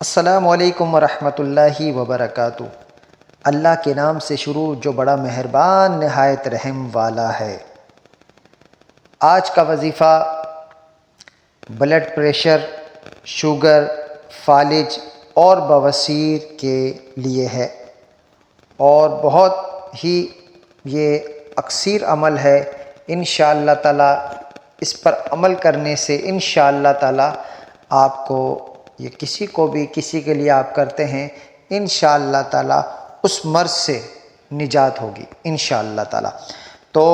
السلام علیکم ورحمۃ اللہ وبرکاتہ۔ اللہ کے نام سے شروع جو بڑا مہربان نہایت رحم والا ہے۔ آج کا وظیفہ بلڈ پریشر، شوگر، فالج اور بواسیر کے لیے ہے، اور بہت ہی یہ اکثیر عمل ہے۔ انشاءاللہ تعالی اس پر عمل کرنے سے انشاءاللہ تعالی آپ کو یہ کسی کے لیے آپ کرتے ہیں، انشاءاللہ تعالی اس مرض سے نجات ہوگی انشاءاللہ تعالی۔ تو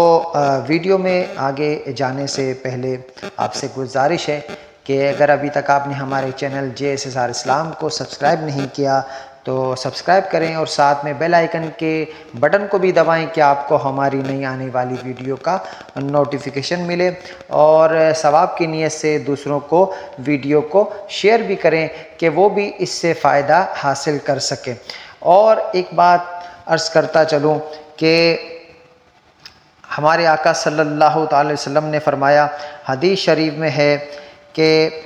ویڈیو میں آگے جانے سے پہلے آپ سے گزارش ہے کہ اگر ابھی تک آپ نے ہمارے چینل JSSR اسلام کو سبسکرائب نہیں کیا تو سبسکرائب کریں، اور ساتھ میں بیل آئیکن کے بٹن کو بھی دبائیں کہ آپ کو ہماری نئی آنے والی ویڈیو کا نوٹیفیکیشن ملے، اور ثواب کی نیت سے دوسروں کو ویڈیو کو شیئر بھی کریں کہ وہ بھی اس سے فائدہ حاصل کر سکیں۔ اور ایک بات عرض کرتا چلوں کہ ہمارے آقا صلی اللہ تعالی وسلم نے فرمایا، حدیث شریف میں ہے کہ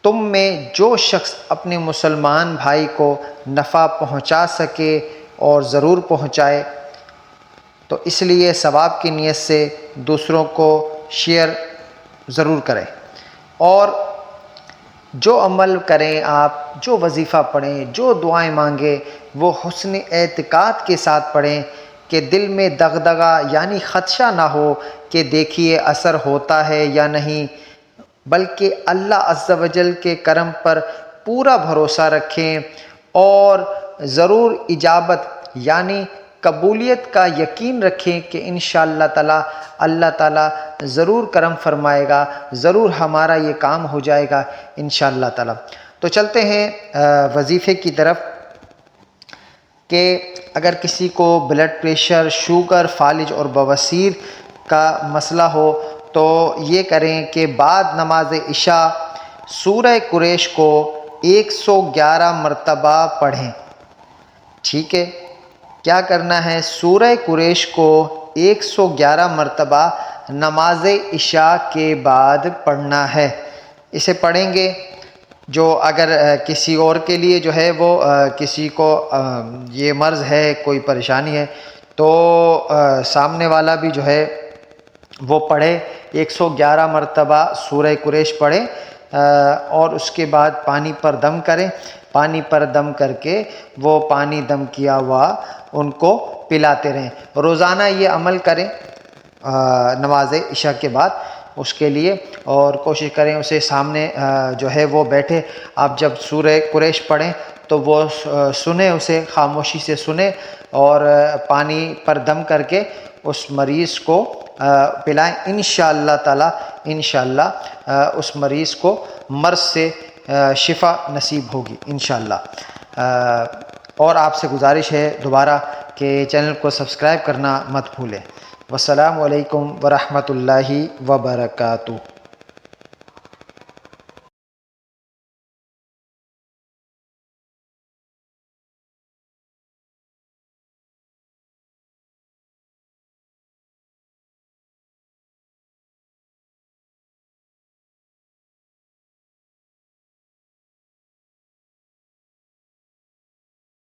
تم میں جو شخص اپنے مسلمان بھائی کو نفع پہنچا سکے اور ضرور پہنچائے، تو اس لیے ثواب کی نیت سے دوسروں کو شیئر ضرور کریں، اور جو عمل کریں، آپ جو وظیفہ پڑھیں، جو دعائیں مانگیں، وہ حسن اعتقاد کے ساتھ پڑھیں کہ دل میں دغدغہ یعنی خدشہ نہ ہو کہ دیکھیے اثر ہوتا ہے یا نہیں، بلکہ اللہ عز و جل کے کرم پر پورا بھروسہ رکھیں اور ضرور اجابت یعنی قبولیت کا یقین رکھیں کہ انشاءاللہ تعالی اللہ تعالی ضرور کرم فرمائے گا، ضرور ہمارا یہ کام ہو جائے گا انشاءاللہ تعالی۔ تو چلتے ہیں وظیفے کی طرف کہ اگر کسی کو بلڈ پریشر، شوگر، فالج اور بواسیر کا مسئلہ ہو تو یہ کریں کہ بعد نماز عشاء سورہ قریش کو 111 مرتبہ پڑھیں۔ ٹھیک ہے، کیا کرنا ہے؟ سورہ قریش کو 111 مرتبہ نماز عشاء کے بعد پڑھنا ہے۔ اسے پڑھیں گے جو اگر کسی اور کے لیے جو ہے وہ کسی کو یہ مرض ہے، کوئی پریشانی ہے، تو سامنے والا بھی جو ہے وہ پڑھے 111 مرتبہ سورہ قریش پڑھے، اور اس کے بعد پانی پر دم کریں۔ پانی پر دم کر کے وہ پانی دم کیا ہوا ان کو پلاتے رہیں۔ روزانہ یہ عمل کریں نماز عشاء کے بعد اس کے لیے، اور کوشش کریں اسے سامنے جو ہے وہ بیٹھے۔ آپ جب سورہ قریش پڑھیں تو وہ سنیں، اسے خاموشی سے سنیں، اور پانی پر دم کر کے اس مریض کو پلائیں۔ انشاءاللہ تعالی انشاءاللہ اس مریض کو مرض سے شفا نصیب ہوگی انشاءاللہ۔ اور آپ سے گزارش ہے دوبارہ کہ چینل کو سبسکرائب کرنا مت بھولیں۔ والسلام علیکم ورحمۃ اللہ وبرکاتہ۔